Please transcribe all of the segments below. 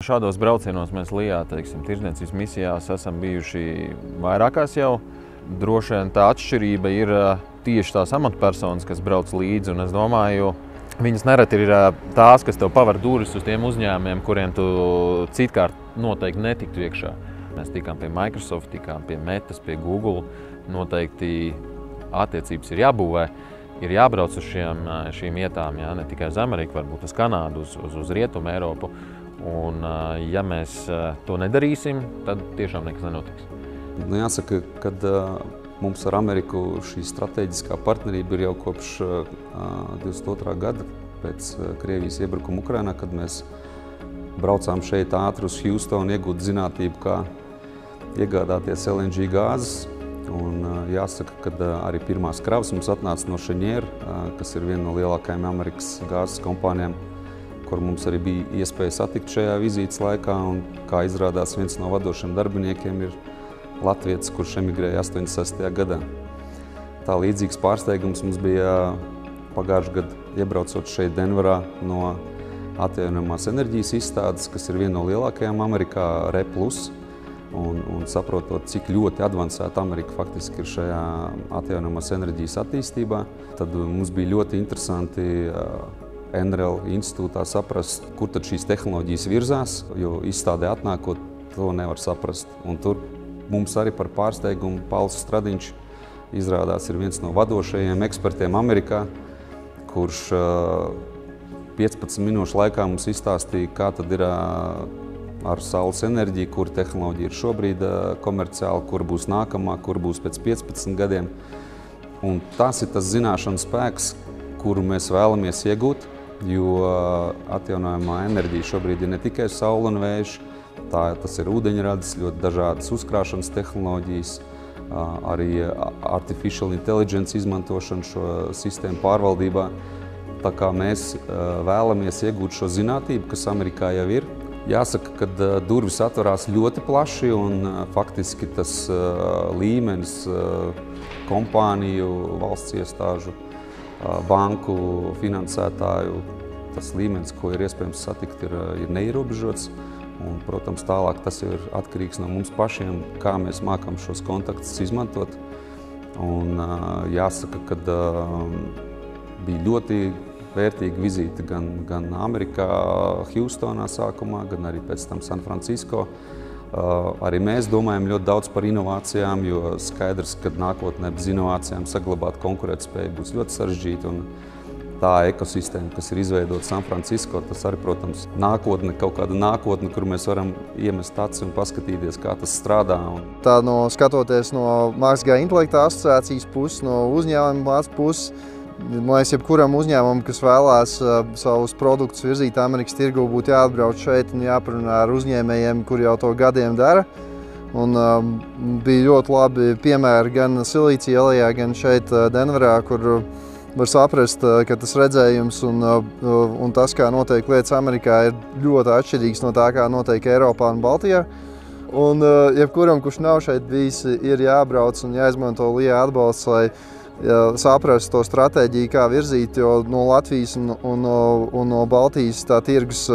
Šādos braucienos mēs Lijā, tirdzniecības misijās esam bijuši vairākās jau. Droši vien tā atšķirība ir tieši tās amatpersonas, kas brauc līdzi, un es domāju, viņas nereti ir tās, kas tev paver durvis uz tiem uzņēmumiem, kuriem tu citkārt noteikti netiktu iekšā. Mēs tikām pie Microsoft, tikām pie Metas, pie Google. Noteikti attiecības ir jābūvē, ir jābrauc uz šīm vietām, ne tikai uz Ameriku, varbūt uz Kanādu, uz Rietumu Eiropu. Un, ja mēs to nedarīsim, tad tiešām nekas nenotiks. Jāsaka, ka mums ar Ameriku šī strateģiskā partnerība ir jau kopš 22. gada pēc Krievijas iebrukuma Ukrainā, kad mēs braucām šeit ātri uz Hjūstonu, iegūt zinātību, kā iegādāties LNG gāzes. Un jāsaka, ka arī pirmās kravas mums atnāca no Cheniere, kas ir viena no lielākajām Amerikas gāzes kompānijām, kur mums arī bija iespēja satikt šajā vizītes laikā. Un, kā izrādās, viens no vadošiem darbiniekiem ir latvietis, kurš emigrēja 86. gadā. Tā līdzīgs pārsteigums mums bija pagājušajā gadā, iebraucot šeit Denverā no atjaunojamās enerģijas izstādes, kas ir viena no lielākajām Amerikā, RE+. Un saprotot, cik ļoti advancēta Amerika faktiski ir šajā atjaunojamās enerģijas attīstībā, tad mums bija ļoti interesanti NREL institūtā saprast, kur tad šīs tehnoloģijas virzās, jo izstādē atnākot, to nevar saprast. Un tur mums arī par pārsteigumu Pauls Stradiņš izrādās ir viens no vadošajiem ekspertiem Amerikā, kurš 15 minūšu laikā mums izstāstīja, kā tad ir ar saules enerģiju, kur tehnoloģija ir šobrīd komerciāli, kur būs nākamā, kur būs pēc 15 gadiem. Un tas ir tas zināšanu spēks, kuru mēs vēlamies iegūt, jo atjaunojamā enerģija šobrīd ir ne tikai saule un vējš, tas ir ūdeņradis, ļoti dažādas uzkrāšanas tehnoloģijas, arī artificial intelligence izmantošana šo sistēmu pārvaldībā. Tā kā mēs vēlamies iegūt šo zinātību, kas Amerikā jau ir. Jāsaka, ka durvis atverās ļoti plaši un faktiski tas līmenis kompāniju, valsts iestāžu, banku finansētāju, tas līmenis, ko ir iespējams satikt, ir neierobežots. Un, protams, tālāk tas ir atkarīgs no mums pašiem, kā mēs mākam šos kontaktus izmantot. Un jāsaka, ka bija ļoti vērtīga vizīte gan Amerikā, Hjūstonā sākumā, gan arī pēc tam San Francisco. Arī mēs domājam ļoti daudz par inovācijām, jo skaidrs, ka nākotnē bez inovācijām saglabāt konkurētspēju būs ļoti sarežģīti. Un tā ekosistēma, kas ir izveidota San Francisco, tas arī, protams, kaut kāda nākotne, kur mēs varam iemest aci un paskatīties, kā tas strādā. Tā skatoties no mākslīgā intelekta asociācijas puses, no uzņēmuma puses, man liekas, jebkuram uzņēmumam, kas vēlās savus produktus virzīt Amerikas tirgu, būtu jāatbrauc šeit un jāparunā ar uzņēmējiem, kuri jau to gadiem dara. Un bija ļoti labi piemēri gan Silīcija ielā, gan šeit Denverā, kur var saprast, ka tas redzējums un tas, kā notiek lietas Amerikā, ir ļoti atšķirīgs no tā, kā notiek Eiropā un Baltijā. Un jebkuram, kurš nav šeit bijis, ir jābrauc un jāizmanto Lijā atbalsts, lai saprast to stratēģiju, kā virzīt, jo no Latvijas un no Baltijas tā tirgus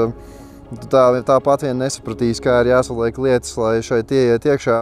tāpat vien nesapratīs, kā ir jāsaliek lietas, lai šeit ieiet iekšā.